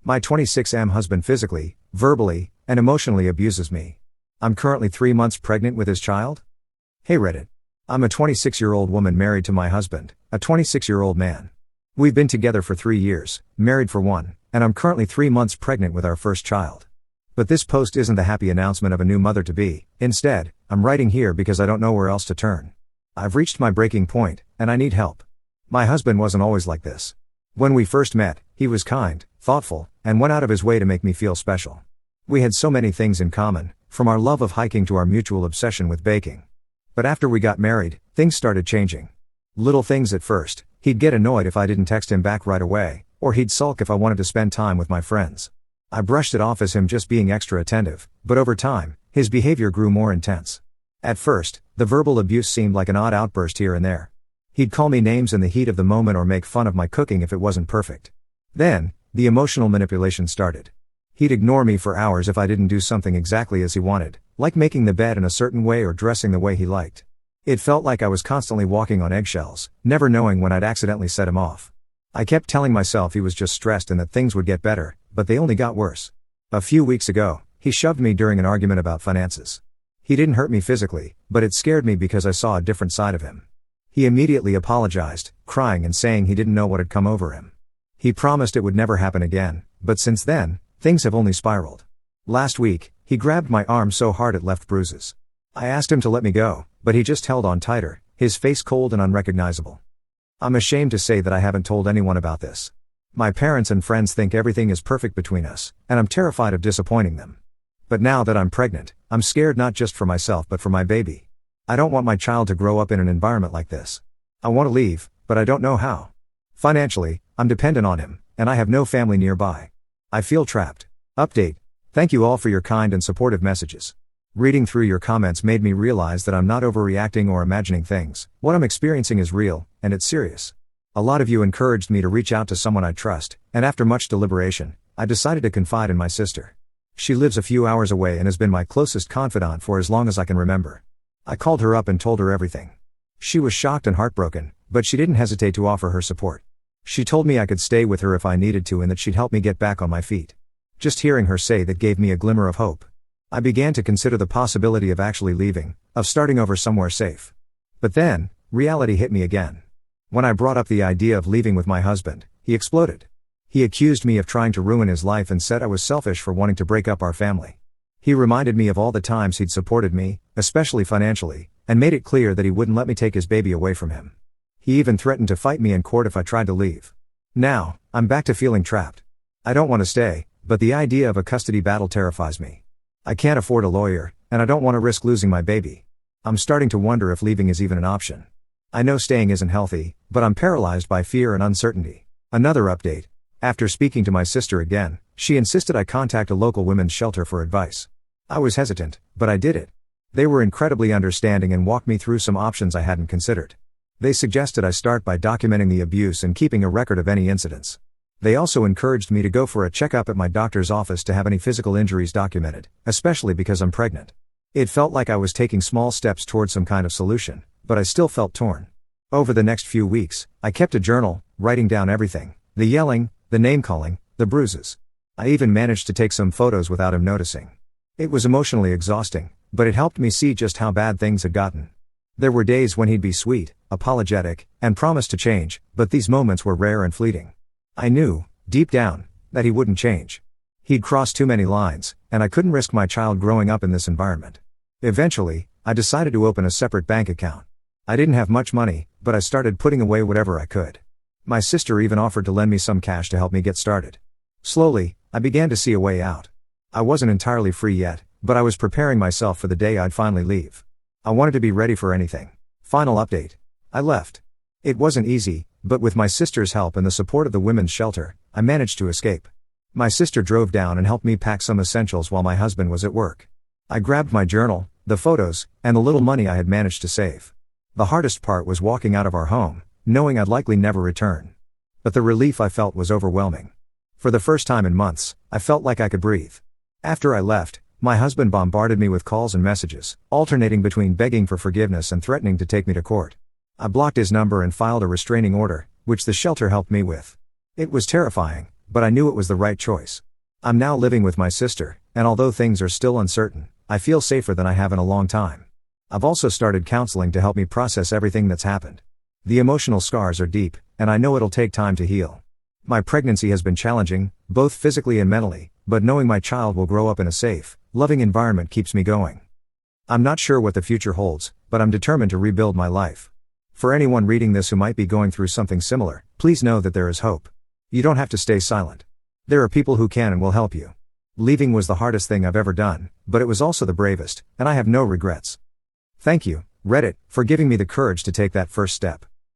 My 26M husband physically, verbally, and emotionally abuses me. I'm currently 3 months pregnant with his child? Hey Reddit. I'm a 26-year-old woman married to my husband, a 26-year-old man. We've been together for 3 years, married for 1, and I'm currently 3 months pregnant with our first child. But this post isn't the happy announcement of a new mother-to-be. Instead, I'm writing here because I don't know where else to turn. I've reached my breaking point, and I need help. My husband wasn't always like this. When we first met, he was kind, thoughtful, and went out of his way to make me feel special. We had so many things in common, from our love of hiking to our mutual obsession with baking. But after we got married, things started changing. Little things at first. He'd get annoyed if I didn't text him back right away, or he'd sulk if I wanted to spend time with my friends. I brushed it off as him just being extra attentive, but over time, his behavior grew more intense. At first, the verbal abuse seemed like an odd outburst here and there. He'd call me names in the heat of the moment or make fun of my cooking if it wasn't perfect. Then, the emotional manipulation started. He'd ignore me for hours if I didn't do something exactly as he wanted, like making the bed in a certain way or dressing the way he liked. It felt like I was constantly walking on eggshells, never knowing when I'd accidentally set him off. I kept telling myself he was just stressed and that things would get better, but they only got worse. A few weeks ago, he shoved me during an argument about finances. He didn't hurt me physically, but it scared me because I saw a different side of him. He immediately apologized, crying and saying he didn't know what had come over him. He promised it would never happen again, but since then, things have only spiraled. Last week, he grabbed my arm so hard it left bruises. I asked him to let me go, but he just held on tighter, his face cold and unrecognizable. I'm ashamed to say that I haven't told anyone about this. My parents and friends think everything is perfect between us, and I'm terrified of disappointing them. But now that I'm pregnant, I'm scared not just for myself but for my baby. I don't want my child to grow up in an environment like this. I want to leave, but I don't know how. Financially, I'm dependent on him, and I have no family nearby. I feel trapped. Update. Thank you all for your kind and supportive messages. Reading through your comments made me realize that I'm not overreacting or imagining things. What I'm experiencing is real, and it's serious. A lot of you encouraged me to reach out to someone I trust, and after much deliberation, I decided to confide in my sister. She lives a few hours away and has been my closest confidant for as long as I can remember. I called her up and told her everything. She was shocked and heartbroken, but she didn't hesitate to offer her support. She told me I could stay with her if I needed to and that she'd help me get back on my feet. Just hearing her say that gave me a glimmer of hope. I began to consider the possibility of actually leaving, of starting over somewhere safe. But then, reality hit me again. When I brought up the idea of leaving with my husband, he exploded. He accused me of trying to ruin his life and said I was selfish for wanting to break up our family. He reminded me of all the times he'd supported me, especially financially, and made it clear that he wouldn't let me take his baby away from him. He even threatened to fight me in court if I tried to leave. Now, I'm back to feeling trapped. I don't want to stay, but the idea of a custody battle terrifies me. I can't afford a lawyer, and I don't want to risk losing my baby. I'm starting to wonder if leaving is even an option. I know staying isn't healthy, but I'm paralyzed by fear and uncertainty. Another update. After speaking to my sister again, she insisted I contact a local women's shelter for advice. I was hesitant, but I did it. They were incredibly understanding and walked me through some options I hadn't considered. They suggested I start by documenting the abuse and keeping a record of any incidents. They also encouraged me to go for a checkup at my doctor's office to have any physical injuries documented, especially because I'm pregnant. It felt like I was taking small steps towards some kind of solution, but I still felt torn. Over the next few weeks, I kept a journal, writing down everything: the yelling, the name-calling, the bruises. I even managed to take some photos without him noticing. It was emotionally exhausting, but it helped me see just how bad things had gotten. There were days when he'd be sweet, apologetic, and promised to change, but these moments were rare and fleeting. I knew, deep down, that he wouldn't change. He'd crossed too many lines, and I couldn't risk my child growing up in this environment. Eventually, I decided to open a separate bank account. I didn't have much money, but I started putting away whatever I could. My sister even offered to lend me some cash to help me get started. Slowly, I began to see a way out. I wasn't entirely free yet, but I was preparing myself for the day I'd finally leave. I wanted to be ready for anything. Final update. I left. It wasn't easy, but with my sister's help and the support of the women's shelter, I managed to escape. My sister drove down and helped me pack some essentials while my husband was at work. I grabbed my journal, the photos, and the little money I had managed to save. The hardest part was walking out of our home, knowing I'd likely never return. But the relief I felt was overwhelming. For the first time in months, I felt like I could breathe. After I left, my husband bombarded me with calls and messages, alternating between begging for forgiveness and threatening to take me to court. I blocked his number and filed a restraining order, which the shelter helped me with. It was terrifying, but I knew it was the right choice. I'm now living with my sister, and although things are still uncertain, I feel safer than I have in a long time. I've also started counseling to help me process everything that's happened. The emotional scars are deep, and I know it'll take time to heal. My pregnancy has been challenging, both physically and mentally, but knowing my child will grow up in a safe, loving environment keeps me going. I'm not sure what the future holds, but I'm determined to rebuild my life. For anyone reading this who might be going through something similar, please know that there is hope. You don't have to stay silent. There are people who can and will help you. Leaving was the hardest thing I've ever done, but it was also the bravest, and I have no regrets. Thank you, Reddit, for giving me the courage to take that first step.